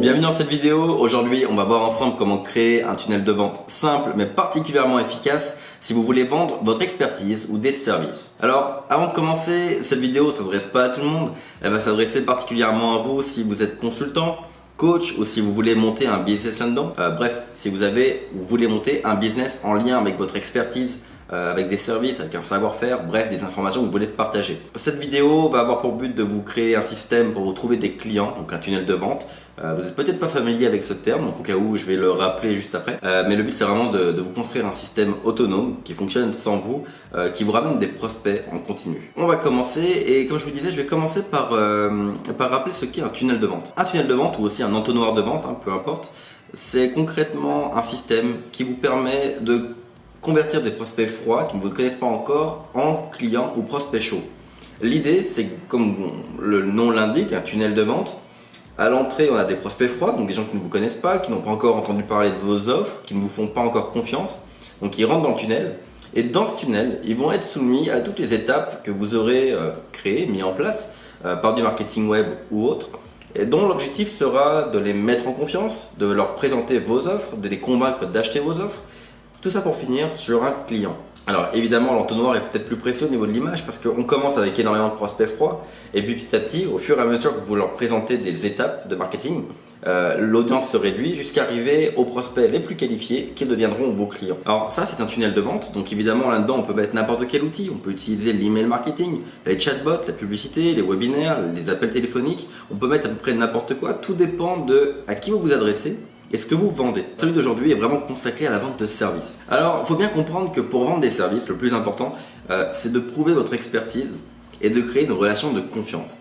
Bienvenue dans cette vidéo. Aujourd'hui, on va voir ensemble comment créer un tunnel de vente simple mais particulièrement efficace si vous voulez vendre votre expertise ou des services. Alors, avant de commencer, cette vidéo ne s'adresse pas à tout le monde. Elle va s'adresser particulièrement à vous si vous êtes consultant, coach ou si vous voulez monter un business là-dedans. Bref, si vous voulez monter un business en lien avec votre expertise, avec des services, avec un savoir-faire, bref, des informations que vous voulez partager. Cette vidéo va avoir pour but de vous créer un système pour vous trouver des clients, donc un tunnel de vente. Vous n'êtes peut-être pas familier avec ce terme, donc au cas où je vais le rappeler juste après. Mais le but c'est vraiment de vous construire un système autonome qui fonctionne sans vous, qui vous ramène des prospects en continu. On va commencer et comme je vous disais, je vais commencer par rappeler ce qu'est un tunnel de vente. Un tunnel de vente ou aussi un entonnoir de vente, peu importe, c'est concrètement un système qui vous permet de convertir des prospects froids qui ne vous connaissent pas encore en clients ou prospects chauds. L'idée, c'est comme le nom l'indique, un tunnel de vente. À l'entrée, on a des prospects froids, donc des gens qui ne vous connaissent pas, qui n'ont pas encore entendu parler de vos offres, qui ne vous font pas encore confiance. Donc ils rentrent dans le tunnel. Et dans ce tunnel, ils vont être soumis à toutes les étapes que vous aurez créées, mis en place par du marketing web ou autre, et dont l'objectif sera de les mettre en confiance, de leur présenter vos offres, de les convaincre d'acheter vos offres. Tout ça pour finir sur un client. Alors évidemment l'entonnoir est peut-être plus précis au niveau de l'image parce qu'on commence avec énormément de prospects froids et puis petit à petit, au fur et à mesure que vous leur présentez des étapes de marketing, l'audience se réduit jusqu'à arriver aux prospects les plus qualifiés qui deviendront vos clients. Alors ça c'est un tunnel de vente, donc évidemment là-dedans on peut mettre n'importe quel outil, on peut utiliser l'email marketing, les chatbots, la publicité, les webinaires, les appels téléphoniques, on peut mettre à peu près n'importe quoi, tout dépend de à qui vous vous adressez et ce que vous vendez. Celui d'aujourd'hui est vraiment consacré à la vente de services. Alors, il faut bien comprendre que pour vendre des services, le plus important, c'est de prouver votre expertise et de créer une relation de confiance.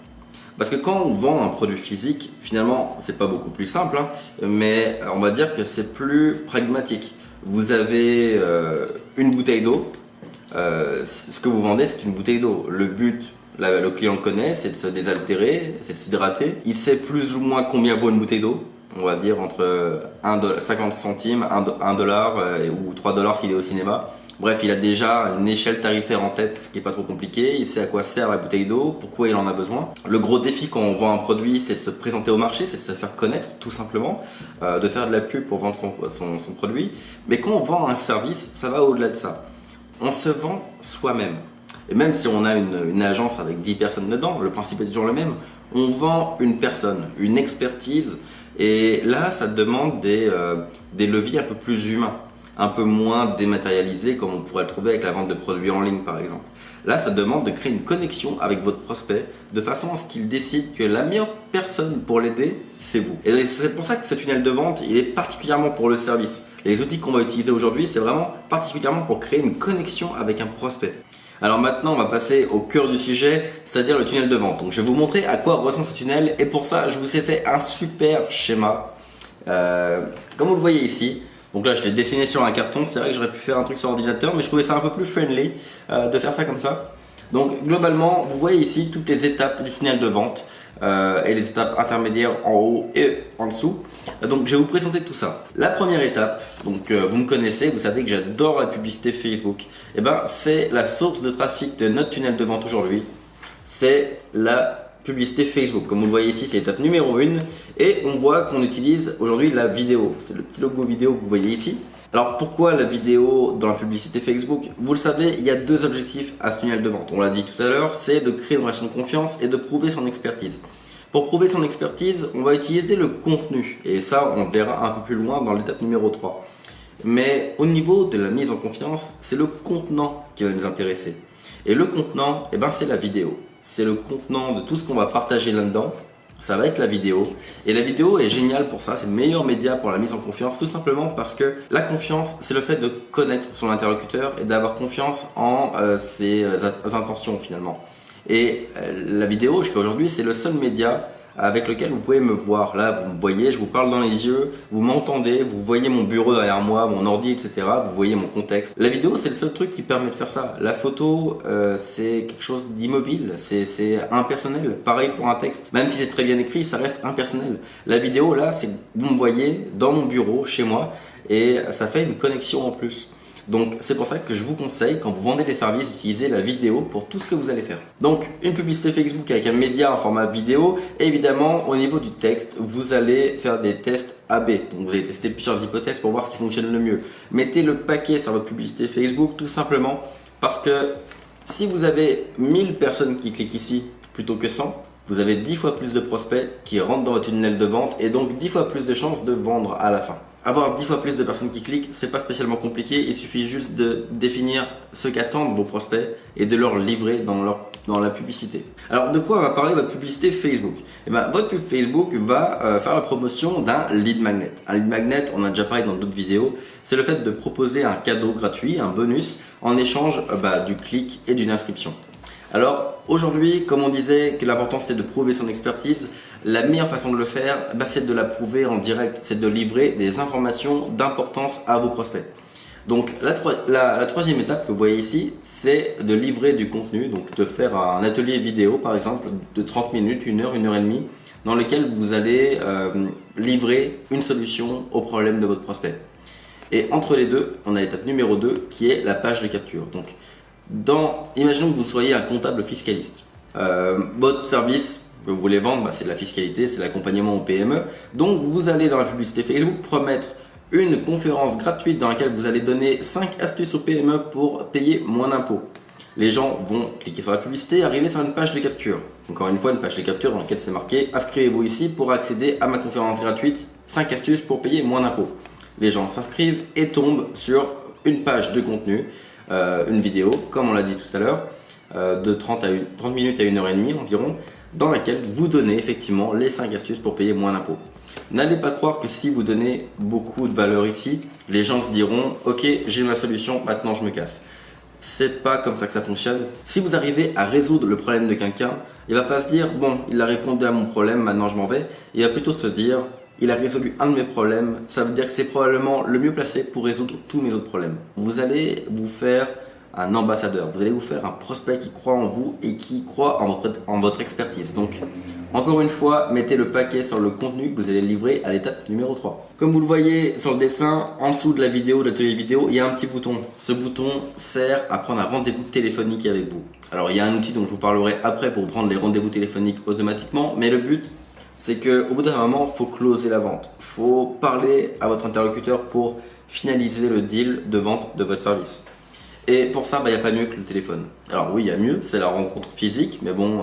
Parce que quand on vend un produit physique, finalement, c'est pas beaucoup plus simple, mais on va dire que c'est plus pragmatique. Vous avez une bouteille d'eau. Ce que vous vendez, c'est une bouteille d'eau. Le but, le client le connaît, c'est de se désaltérer, c'est de s'hydrater. Il sait plus ou moins combien vaut une bouteille d'eau. On va dire entre 50 centimes, 1 dollar ou 3 dollars s'il est au cinéma. Bref, il a déjà une échelle tarifaire en tête, ce qui n'est pas trop compliqué. Il sait à quoi sert la bouteille d'eau, pourquoi il en a besoin. Le gros défi quand on vend un produit, c'est de se présenter au marché, c'est de se faire connaître tout simplement, de faire de la pub pour vendre son produit. Mais quand on vend un service, ça va au-delà de ça. On se vend soi-même. Et même si on a une agence avec 10 personnes dedans, le principe est toujours le même. On vend une personne, une expertise. Et là, ça demande des leviers un peu plus humains, un peu moins dématérialisés comme on pourrait le trouver avec la vente de produits en ligne par exemple. Là, ça demande de créer une connexion avec votre prospect de façon à ce qu'il décide que la meilleure personne pour l'aider, c'est vous. Et c'est pour ça que ce tunnel de vente, il est particulièrement pour le service. Les outils qu'on va utiliser aujourd'hui, c'est vraiment particulièrement pour créer une connexion avec un prospect. Alors maintenant, on va passer au cœur du sujet, c'est-à-dire le tunnel de vente. Donc je vais vous montrer à quoi ressemble ce tunnel et pour ça, je vous ai fait un super schéma. Comme vous le voyez ici, donc là je l'ai dessiné sur un carton, c'est vrai que j'aurais pu faire un truc sur ordinateur, mais je trouvais ça un peu plus friendly de faire ça comme ça. Donc globalement, vous voyez ici toutes les étapes du tunnel de vente et les étapes intermédiaires en haut et en dessous. Donc je vais vous présenter tout ça. La première étape, donc vous me connaissez, vous savez que j'adore la publicité Facebook. Et c'est la source de trafic de notre tunnel de vente aujourd'hui. C'est la publicité Facebook. Comme vous le voyez ici, c'est l'étape numéro 1 et on voit qu'on utilise aujourd'hui la vidéo. C'est le petit logo vidéo que vous voyez ici. Alors pourquoi la vidéo dans la publicité Facebook? Vous le savez, il y a deux objectifs à ce tunnel de vente. On l'a dit tout à l'heure, c'est de créer une relation de confiance et de prouver son expertise. Pour prouver son expertise, on va utiliser le contenu et ça on verra un peu plus loin dans l'étape numéro 3. Mais au niveau de la mise en confiance, c'est le contenant qui va nous intéresser. Et le contenant, c'est la vidéo. C'est le contenant de tout ce qu'on va partager là-dedans. Ça va être la vidéo. Et la vidéo est géniale pour ça. C'est le meilleur média pour la mise en confiance. Tout simplement parce que la confiance, c'est le fait de connaître son interlocuteur et d'avoir confiance en ses intentions finalement. Et la vidéo, jusqu'à aujourd'hui, c'est le seul média avec lequel vous pouvez me voir. Là, vous me voyez, je vous parle dans les yeux, vous m'entendez, vous voyez mon bureau derrière moi, mon ordi, etc. Vous voyez mon contexte. La vidéo, c'est le seul truc qui permet de faire ça. La photo, c'est quelque chose d'immobile, c'est impersonnel. Pareil pour un texte. Même si c'est très bien écrit, ça reste impersonnel. La vidéo, là, c'est vous me voyez dans mon bureau, chez moi, et ça fait une connexion en plus. Donc c'est pour ça que je vous conseille, quand vous vendez des services, d'utiliser la vidéo pour tout ce que vous allez faire. Donc une publicité Facebook avec un média en format vidéo, et évidemment au niveau du texte, vous allez faire des tests AB. Donc vous allez tester plusieurs hypothèses pour voir ce qui fonctionne le mieux. Mettez le paquet sur votre publicité Facebook tout simplement parce que si vous avez 1000 personnes qui cliquent ici plutôt que 100, vous avez 10 fois plus de prospects qui rentrent dans votre tunnel de vente et donc 10 fois plus de chances de vendre à la fin. Avoir 10 fois plus de personnes qui cliquent, c'est pas spécialement compliqué, il suffit juste de définir ce qu'attendent vos prospects et de leur livrer dans la publicité. Alors de quoi va parler votre publicité Facebook? Votre pub Facebook va faire la promotion d'un lead magnet. Un lead magnet, on a déjà parlé dans d'autres vidéos, c'est le fait de proposer un cadeau gratuit, un bonus, en échange du clic et d'une inscription. Alors aujourd'hui, comme on disait que l'important c'est de prouver son expertise, la meilleure façon de le faire, c'est de la prouver en direct, c'est de livrer des informations d'importance à vos prospects. Donc la troisième étape que vous voyez ici, c'est de livrer du contenu, donc de faire un atelier vidéo par exemple de 30 minutes, 1 heure et demie, dans lequel vous allez livrer une solution au problème de votre prospect. Et entre les deux, on a l'étape numéro 2 qui est la page de capture. Donc imaginons que vous soyez un comptable fiscaliste. Votre service que vous voulez vendre, c'est de la fiscalité, c'est l'accompagnement au PME. Donc vous allez dans la publicité Facebook promettre une conférence gratuite dans laquelle vous allez donner 5 astuces au PME pour payer moins d'impôts. Les gens vont cliquer sur la publicité et arriver sur une page de capture. Encore une fois, une page de capture dans laquelle c'est marqué « Inscrivez-vous ici pour accéder à ma conférence gratuite 5 astuces pour payer moins d'impôts ». Les gens s'inscrivent et tombent sur une page de contenu, une vidéo, comme on l'a dit tout à l'heure, de 30 minutes à 1 heure et demie environ, dans laquelle vous donnez effectivement les 5 astuces pour payer moins d'impôts. N'allez pas croire que si vous donnez beaucoup de valeur ici, les gens se diront « Ok, j'ai ma solution, maintenant je me casse ». C'est pas comme ça que ça fonctionne. Si vous arrivez à résoudre le problème de quelqu'un, il va pas se dire « Bon, il a répondu à mon problème, maintenant je m'en vais ». Il va plutôt se dire « Il a résolu un de mes problèmes, ça veut dire que c'est probablement le mieux placé pour résoudre tous mes autres problèmes ». Vous allez vous faire un ambassadeur, vous allez vous faire un prospect qui croit en vous et qui croit en votre expertise. Donc, encore une fois, mettez le paquet sur le contenu que vous allez livrer à l'étape numéro 3. Comme vous le voyez sur le dessin, en dessous de la vidéo, de l'atelier vidéo, il y a un petit bouton. Ce bouton sert à prendre un rendez-vous téléphonique avec vous. Alors, il y a un outil dont je vous parlerai après pour prendre les rendez-vous téléphoniques automatiquement, mais le but, c'est qu'au bout d'un moment, il faut closer la vente. Il faut parler à votre interlocuteur pour finaliser le deal de vente de votre service. Et pour ça, il n'y a pas mieux que le téléphone. Alors oui, il y a mieux, c'est la rencontre physique, mais bon,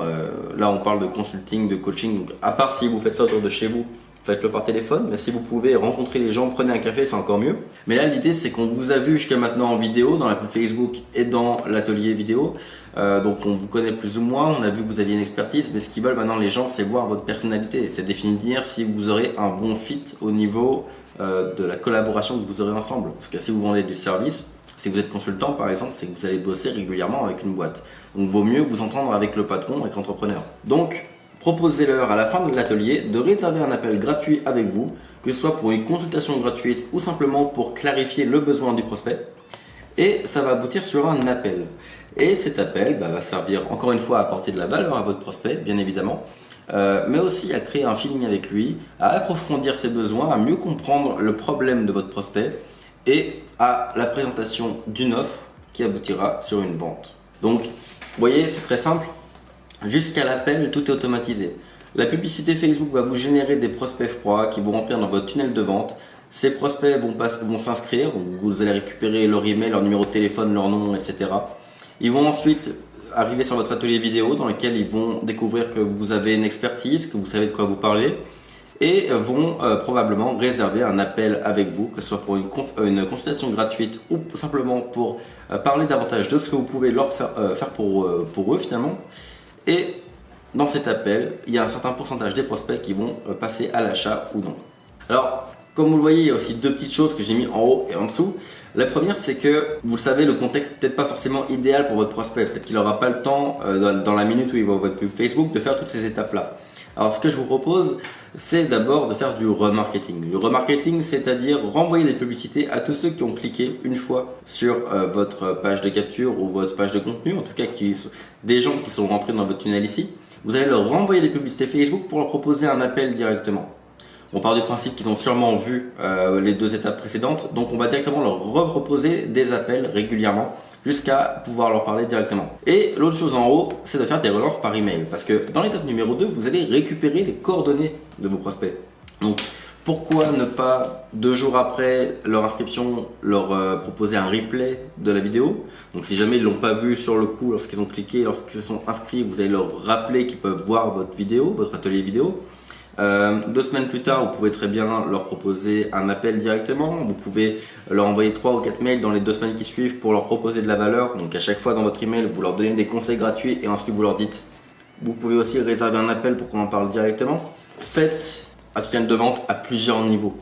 là on parle de consulting, de coaching, donc à part si vous faites ça autour de chez vous, faites-le par téléphone, mais si vous pouvez rencontrer les gens, prenez un café, c'est encore mieux. Mais là, l'idée, c'est qu'on vous a vu jusqu'à maintenant en vidéo, dans la pub Facebook et dans l'atelier vidéo, donc on vous connaît plus ou moins, on a vu que vous aviez une expertise, mais ce qu'ils veulent maintenant les gens, c'est voir votre personnalité, c'est définir si vous aurez un bon fit au niveau de la collaboration que vous aurez ensemble. Parce que si vous vendez du service, si vous êtes consultant par exemple, c'est que vous allez bosser régulièrement avec une boîte. Donc vaut mieux vous entendre avec le patron, avec l'entrepreneur. Donc proposez-leur à la fin de l'atelier de réserver un appel gratuit avec vous, que ce soit pour une consultation gratuite ou simplement pour clarifier le besoin du prospect. Et ça va aboutir sur un appel. Et cet appel va servir encore une fois à apporter de la valeur à votre prospect, bien évidemment. Mais aussi à créer un feeling avec lui, à approfondir ses besoins, à mieux comprendre le problème de votre prospect et à la présentation d'une offre qui aboutira sur une vente. Donc, vous voyez, c'est très simple. Jusqu'à l'appel, tout est automatisé. La publicité Facebook va vous générer des prospects froids qui vont rentrer dans votre tunnel de vente. Ces prospects vont s'inscrire, vous allez récupérer leur email, leur numéro de téléphone, leur nom, etc. Ils vont ensuite arriver sur votre atelier vidéo dans lequel ils vont découvrir que vous avez une expertise, que vous savez de quoi vous parlez, et vont probablement réserver un appel avec vous, que ce soit pour une consultation gratuite ou simplement pour parler davantage de ce que vous pouvez leur faire pour eux finalement. Et dans cet appel, il y a un certain pourcentage des prospects qui vont passer à l'achat ou non. Alors, comme vous le voyez, il y a aussi 2 petites choses que j'ai mis en haut et en dessous. La première, c'est que, vous le savez, le contexte n'est peut-être pas forcément idéal pour votre prospect. Peut-être qu'il n'aura pas le temps, dans la minute où il voit votre pub Facebook, de faire toutes ces étapes-là. Alors, ce que je vous propose, c'est d'abord de faire du remarketing. Le remarketing, c'est-à-dire renvoyer des publicités à tous ceux qui ont cliqué une fois sur votre page de capture ou votre page de contenu, en tout cas des gens qui sont rentrés dans votre tunnel ici. Vous allez leur renvoyer des publicités Facebook pour leur proposer un appel directement. On part du principe qu'ils ont sûrement vu les 2 étapes précédentes, donc on va directement leur reproposer des appels régulièrement jusqu'à pouvoir leur parler directement. Et l'autre chose en haut, c'est de faire des relances par email, parce que dans l'étape numéro 2, vous allez récupérer les coordonnées de vos prospects. Donc pourquoi ne pas 2 jours après leur inscription leur proposer un replay de la vidéo. Donc si jamais ils l'ont pas vu sur le coup lorsqu'ils ont cliqué, lorsqu'ils se sont inscrits, vous allez leur rappeler qu'ils peuvent voir votre vidéo, votre atelier vidéo. 2 semaines plus tard, vous pouvez très bien leur proposer un appel directement. Vous pouvez leur envoyer 3 ou 4 mails dans les 2 semaines qui suivent pour leur proposer de la valeur. Donc à chaque fois dans votre email, vous leur donnez des conseils gratuits et ensuite vous leur dites. Vous pouvez aussi réserver un appel pour qu'on en parle directement. Faites un tunnel de vente à plusieurs niveaux.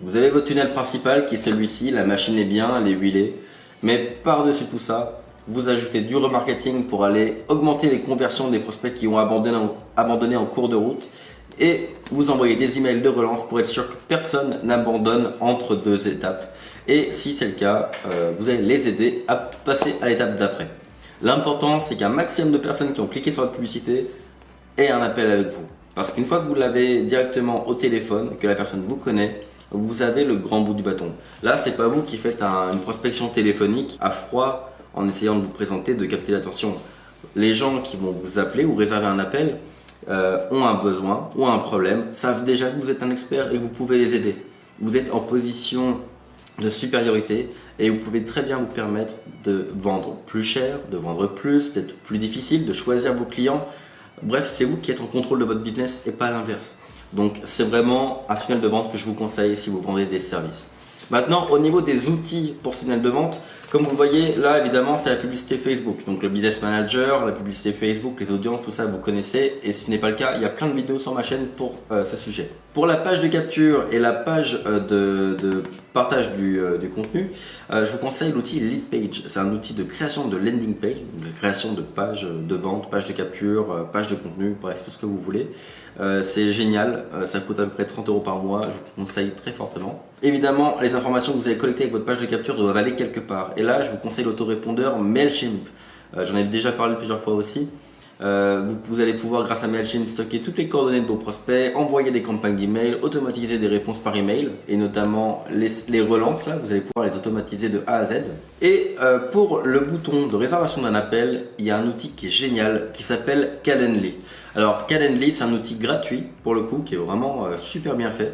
Vous avez votre tunnel principal qui est celui-ci, la machine est bien, elle est huilée. Mais par-dessus tout ça, vous ajoutez du remarketing pour aller augmenter les conversions des prospects qui ont abandonné en cours de route. Et vous envoyez des emails de relance pour être sûr que personne n'abandonne entre 2 étapes. Et si c'est le cas, vous allez les aider à passer à l'étape d'après. L'important, c'est qu'un maximum de personnes qui ont cliqué sur votre publicité aient un appel avec vous. Parce qu'une fois que vous l'avez directement au téléphone, que la personne vous connaît, vous avez le grand bout du bâton. Là, c'est pas vous qui faites une prospection téléphonique à froid en essayant de vous présenter, de capter l'attention. Les gens qui vont vous appeler ou réserver un appel ont un besoin, ont un problème, savent déjà que vous êtes un expert et que vous pouvez les aider. Vous êtes en position de supériorité et vous pouvez très bien vous permettre de vendre plus cher, de vendre plus, d'être plus difficile, de choisir vos clients. Bref, c'est vous qui êtes en contrôle de votre business et pas l'inverse. Donc c'est vraiment un tunnel de vente que je vous conseille si vous vendez des services. Maintenant, au niveau des outils pour ce tunnel de vente, comme vous le voyez, là évidemment c'est la publicité Facebook. Donc le Business Manager, la publicité Facebook, les audiences, tout ça vous connaissez. Et si ce n'est pas le cas, il y a plein de vidéos sur ma chaîne pour ce sujet. Pour la page de capture et la page de partage du contenu, je vous conseille l'outil Leadpage. C'est un outil de création de landing page, de création de pages de vente, pages de capture, pages de contenu, bref, tout ce que vous voulez. C'est génial, ça coûte à peu près 30 € par mois, je vous conseille très fortement. Évidemment, les informations que vous allez collecter avec votre page de capture doivent aller quelque part. Et là, je vous conseille l'autorépondeur Mailchimp. J'en ai déjà parlé plusieurs fois aussi. Vous allez pouvoir, grâce à Mailchimp, stocker toutes les coordonnées de vos prospects, envoyer des campagnes d'email, automatiser des réponses par email et notamment les relances. Là, vous allez pouvoir les automatiser de A à Z. Et pour le bouton de réservation d'un appel, il y a un outil qui est génial qui s'appelle Calendly. Alors Calendly, c'est un outil gratuit pour le coup qui est vraiment super bien fait.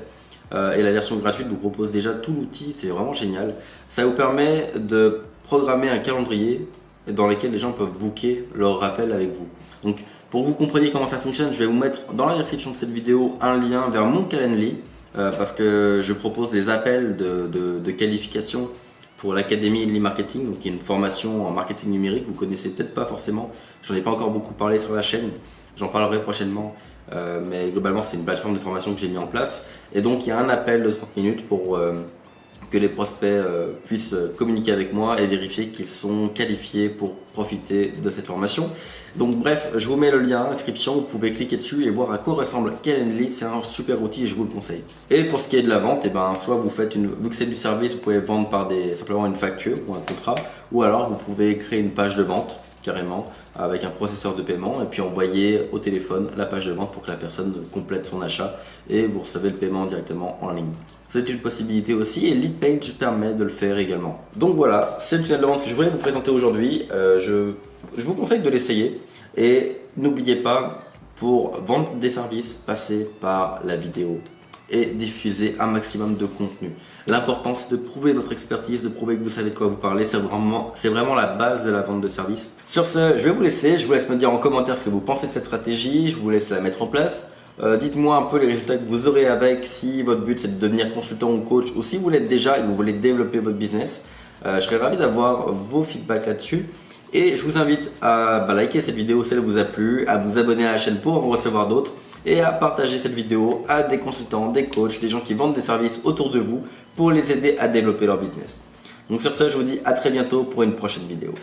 Et la version gratuite vous propose déjà tout l'outil, c'est vraiment génial. Ça vous permet de programmer un calendrier dans lequel les gens peuvent booker leur rappel avec vous. Donc pour que vous compreniez comment ça fonctionne, je vais vous mettre dans la description de cette vidéo un lien vers mon Calendly parce que je propose des appels de qualification pour l'Académie Lead Marketing, donc qui est une formation en marketing numérique. Vous connaissez peut-être pas forcément, j'en ai pas encore beaucoup parlé sur la chaîne, j'en parlerai prochainement. Mais globalement c'est une plateforme de formation que j'ai mis en place et donc il y a un appel de 30 minutes pour que les prospects puissent communiquer avec moi et vérifier qu'ils sont qualifiés pour profiter de cette formation. Donc bref, je vous mets le lien dans la description, vous pouvez cliquer dessus et voir à quoi ressemble Calendly, c'est un super outil et je vous le conseille. Et pour ce qui est de la vente, soit vous faites vu que c'est du service, vous pouvez vendre par simplement une facture ou un contrat, ou alors vous pouvez créer une page de vente carrément avec un processeur de paiement et puis envoyer au téléphone la page de vente pour que la personne complète son achat et vous recevez le paiement directement en ligne. C'est une possibilité aussi et Leadpage permet de le faire également. Donc voilà, c'est le tunnel de vente que je voulais vous présenter aujourd'hui. Je vous conseille de l'essayer et n'oubliez pas, pour vendre des services, passez par la vidéo et diffuser un maximum de contenu. L'important c'est de prouver votre expertise, de prouver que vous savez de quoi vous parlez, c'est vraiment la base de la vente de service. Sur ce, je vais vous laisser, je vous laisse me dire en commentaire ce que vous pensez de cette stratégie, je vous laisse la mettre en place. Dites-moi un peu les résultats que vous aurez avec, si votre but c'est de devenir consultant ou coach ou si vous l'êtes déjà et que vous voulez développer votre business. Je serais ravi d'avoir vos feedbacks là-dessus. Et je vous invite à liker cette vidéo si elle vous a plu, à vous abonner à la chaîne pour en recevoir d'autres et à partager cette vidéo à des consultants, des coachs, des gens qui vendent des services autour de vous pour les aider à développer leur business. Donc sur ce, je vous dis à très bientôt pour une prochaine vidéo.